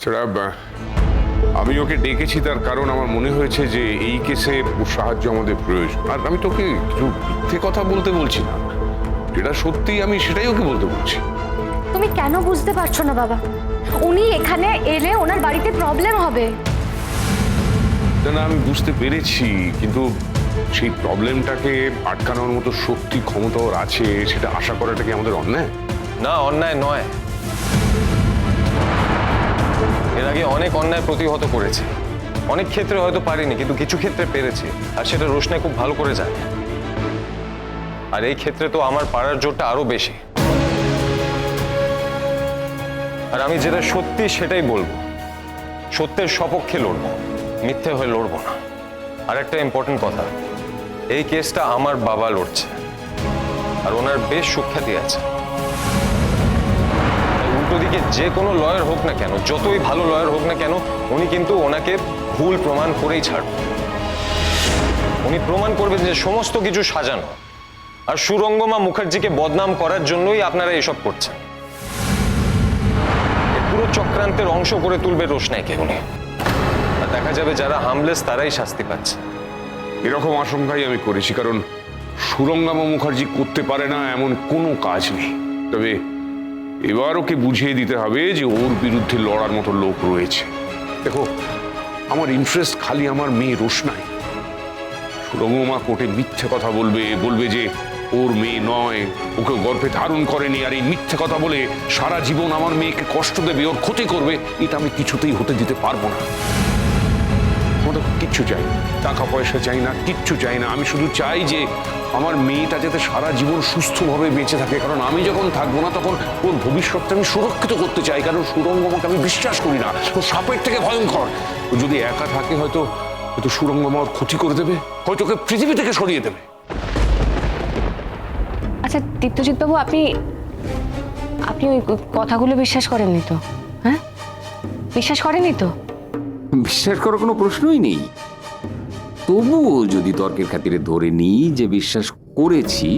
সেটা আমি ওকে ডেকেছি তার কারণ আমার মনে হয়েছে যে এই কেসে ওর সাহায্য আমাদের প্রয়োজন। আর আমি তোকে কিছু মিথ্যে কথা বলতে বলছি না, যেটা সত্যি আমি সেটাই ওকে বলতে বলছি। তুমি কেন বুঝতে পারছো না বাবা? উনি এখানে এলে ওনার বাড়িতে প্রবলেম হবে। না, আমি বুঝতে পেরেছি, কিন্তু সেই প্রবলেমটাকে আটকানোর মতো শক্তি ক্ষমতা ওর আছে, সেটা আশা করাটা কি আমাদের অন্যায়? না, অন্যায় নয়। এর আগে অনেক অন্যায় প্রতিহত করেছে, অনেক ক্ষেত্রে হয়তো পারিনি, কিন্তু কিছু ক্ষেত্রে পেরেছি, আর সেটা রোশনাই খুব ভালো করে জানে। আর এই ক্ষেত্রে তো আমার পাড়ার জোরটা আরো বেশি। আর আমি যেটা সত্যি সেটাই বলবো, সত্যের সপক্ষে লড়বো, মিথ্যে হয়ে লড়বো না। আর একটা ইম্পর্টেন্ট কথা, এই কেসটা আমার বাবা লড়ছে, আর ওনার বেশ সুখ্যাতি আছে। উল্টো দিকে যে কোনো লয়ার হোক না কেন, যতই ভালো লয়ার হোক না কেন, উনি কিন্তু ওনাকে ভুল প্রমাণ করেই ছাড়বেন। উনি প্রমাণ করবেন যে সমস্ত কিছু সাজানো, আর সুরঙ্গমা মুখার্জিকে বদনাম করার জন্যই আপনারা এসব করছেন। পুরো চক্রান্তের অংশ করে তুলবে রোশনাইকে উনি, আর দেখা যাবে যারা হামলেস তারাই শাস্তি পাচ্ছে। এরকম আশঙ্কাই আমি করেছি, কারণ সুরঙ্গমা মুখার্জি করতে পারে না এমন কোনো কাজ নেই। তবে এবার ওকে বুঝিয়ে দিতে হবে যে ওর বিরুদ্ধে লড়ার মতো লোক রয়েছে। দেখো, আমার ইন্টারেস্ট খালি আমার মেয়ে রোশনাই। সুরঙ্গমা কোর্টে মিথ্যে কথা বলবে যে ওর মেয়ে নয়, ওকে গর্ভে ধারণ করেনি, আর এই মিথ্যে কথা বলে সারা জীবন আমার মেয়েকে কষ্ট দেবে, ওর ক্ষতি করবে। এটা আমি কিছুতেই হতে দিতে পারবো না। কিচ্ছু চাই না, টাকা পয়সা চাই না, কিচ্ছু চাই না। আমি শুধু চাই যে আমার মেয়েটা যাতে সারা জীবন সুস্থভাবে বেঁচে থাকে, কারণ আমি যখন থাকবো না তখন ওর ভবিষ্যৎটা আমি সুরক্ষিত করতে চাই। কারণ সুরঙ্গমাকে আমি বিশ্বাস করি না, ও সাপের থেকে ভয়ঙ্কর। ও যদি একা থাকে হয়তো সুরঙ্গমা ওর ক্ষতি করে দেবে, হয়তো ওকে পৃথিবী থেকে সরিয়ে দেবে। আচ্ছা দীপ্তজিৎ বাবু, আপনি ওই কথাগুলো বিশ্বাস করেননি তো? হ্যাঁ, বিশ্বাস করেননি তো? বিশ্বাস করার কোনো প্রশ্নই নেই। তবুও যদি তর্কের খাতিরে ধরে নিই যে বিশ্বাস করেছি,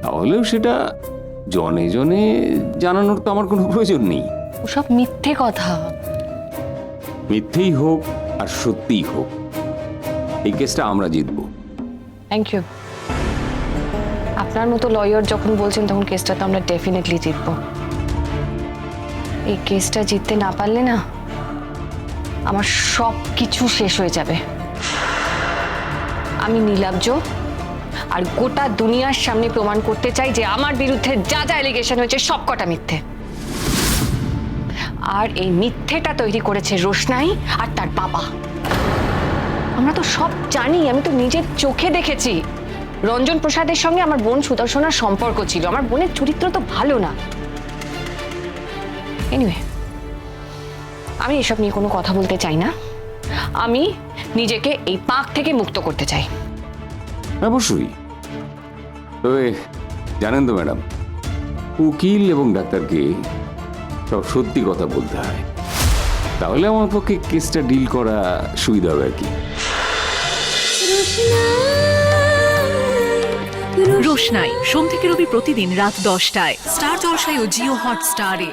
তাহলেও সেটা জনে জনে জানানোর তো আমার কোনো প্রয়োজন নেই। ওসব মিথ্যে কথা। মিথ্যেই হোক আর সত্যিই হোক, এই কেসটা আমরা জিতবো। Thank you. আপনার মতো লয়ার যখন বলছেন তখন কেসটা তো আমরা ডেফিনেটলি জিতবো। এই কেসটা জিততে না পারলে না আমার সব কিছু শেষ হয়ে যাবে। আমি নির্লজ্জ, আর গোটা দুনিয়ার সামনে প্রমাণ করতে চাই যে আমার বিরুদ্ধে যা যা অ্যালিগেশন হয়েছে সব কটা মিথ্যে। আর এই মিথ্যেটা তৈরি করেছে রোশনাই আর তার বাবা। আমরা তো সব জানি, আমি তো নিজের চোখে দেখেছি। রঞ্জন প্রসাদের সঙ্গে আমার বোন সুদর্শনার সম্পর্ক ছিল। আমার বোনের চরিত্র তো ভালো না। এনিওয়ে, আমি এসব নিয়ে কোনো কথা বলতে চাই না। আমি নিজেকে এই পাক থেকে মুক্ত করতে চাই। অবশ্যই। তবে জানেন তো ম্যাডাম, উকিল এবং ডাক্তারকে সব সত্যি কথা বলতে হয়, তাহলে আমার পক্ষে কেসটা ডিল করা সুবিধা হবে আর কি। রোশনাই সোম থেকে রবি প্রতিদিন রাত 10টায় স্টার জলসায় ও জিও হটস্টারে।